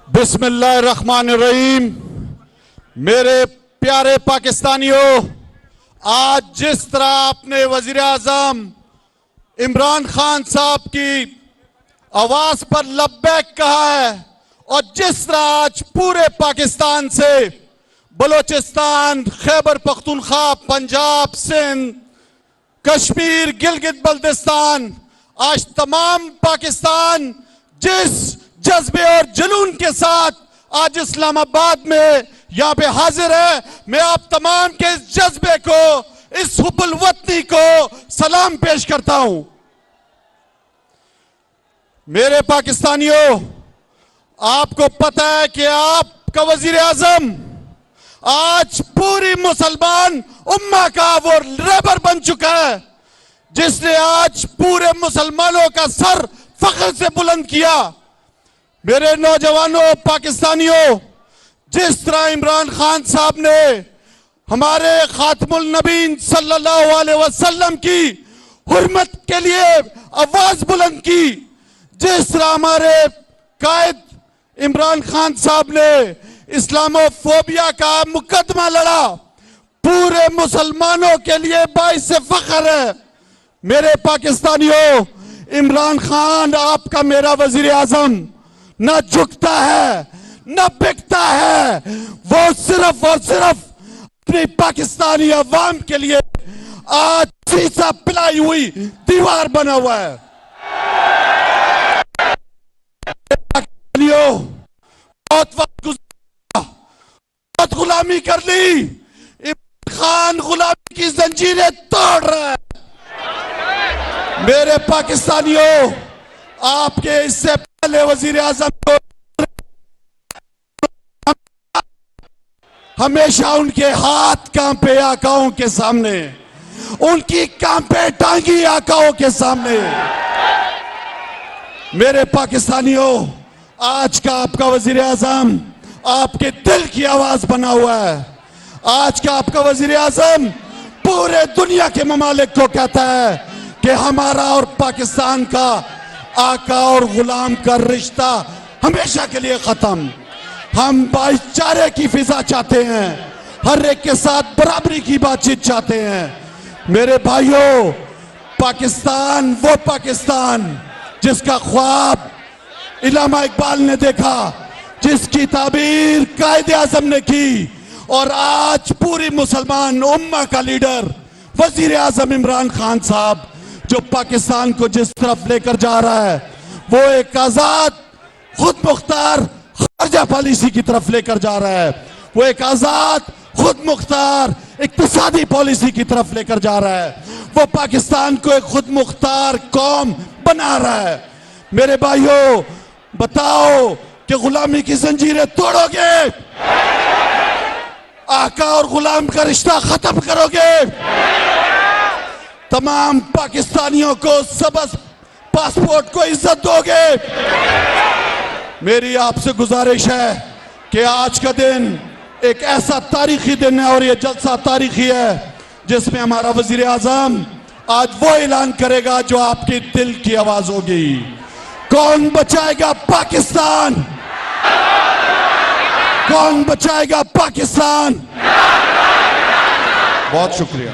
बिस्मिल्लाहिर्रहमानिर्रहीम। मेरे प्यारे पाकिस्तानियों, आज जिस तरह आपने वजीर आजम इमरान खान साहब की आवाज पर लब्बैक कहा है और जिस तरह आज पूरे पाकिस्तान से बलोचिस्तान, खैबर पख्तूनख्वा, पंजाब, सिंध, कश्मीर, गिलगित बल्तिस्तान, आज तमाम पाकिस्तान जिस जज्बे और जुनून के साथ आज इस्लामाबाद में यहां पे हाजिर है, मैं आप तमाम के इस जज्बे को, इस हुब्बुल वतनी को सलाम पेश करता हूं। मेरे पाकिस्तानियों, आपको पता है कि आपका वजीर आजम आज पूरी मुसलमान उम्मा का वो रहबर बन चुका है जिसने आज पूरे मुसलमानों का सर फख्र से बुलंद किया। मेरे नौजवानों, पाकिस्तानियों, जिस तरह इमरान खान साहब ने हमारे खातमुल नबीन सल्लल्लाहु अलैहि वसल्लम की हुर्मत के लिए आवाज बुलंद की, जिस तरह हमारे कायद इमरान खान साहब ने इस्लामोफोबिया का मुकदमा लड़ा, पूरे मुसलमानों के लिए बाइस फख्र है। मेरे पाकिस्तानियों, इमरान खान आपका मेरा वजीर आजम न झुकता है न बिकता है, वो सिर्फ और सिर्फ अपनी पाकिस्तानी अवाम के लिए आज शीशा पिलाई हुई दीवार बना हुआ है। बहुत वक्त गुज़रा, बहुत गुलामी कर ली, इमरान खान गुलामी की जंजीरें तोड़ रहा है। मेरे पाकिस्तानियों, आपके इससे पहले वजीर आजम को हमेशा उनके हाथ कांपे आकाओं के सामने, उनकी कांपे टांगी आकाओं के सामने। मेरे पाकिस्तानियों, आज का आपका वजीर आजम आपके दिल की आवाज बना हुआ है। आज का आपका वजीर आजम पूरे दुनिया के ममालिक को कहता है कि हमारा और पाकिस्तान का आका और गुलाम का रिश्ता हमेशा के लिए खत्म। हम भाईचारे की फिजा चाहते हैं, हर एक के साथ बराबरी की बातचीत चाहते हैं। मेरे भाइयों, पाकिस्तान वो पाकिस्तान जिसका ख्वाब इलामा इकबाल ने देखा, जिसकी ताबीर कायदे आजम ने की, और आज पूरी मुसलमान उम्मा का लीडर वजीर आजम इमरान खान साहब जो पाकिस्तान को जिस तरफ लेकर जा रहा है, वो एक आजाद खुद मुख्तार खारजा पॉलिसी की तरफ लेकर जा रहा है। वो एक आजाद खुद मुख्तार इक्तिसादी पॉलिसी की तरफ लेकर जा रहा है। वो पाकिस्तान को एक खुद मुख्तार कौम बना रहा है। मेरे भाइयों, बताओ कि गुलामी की जंजीरें तोड़ोगे, आका और गुलाम का रिश्ता खत्म करोगे, तमाम पाकिस्तानियों को सबस पासपोर्ट को इज्जत दोगे। मेरी आपसे गुजारिश है कि आज का दिन एक ऐसा तारीखी दिन है और ये जलसा तारीखी है जिसमें हमारा वजीर आजम आज वो ऐलान करेगा जो आपके दिल की आवाज होगी। कौन बचाएगा पाकिस्तान? कौन बचाएगा पाकिस्तान? बहुत शुक्रिया।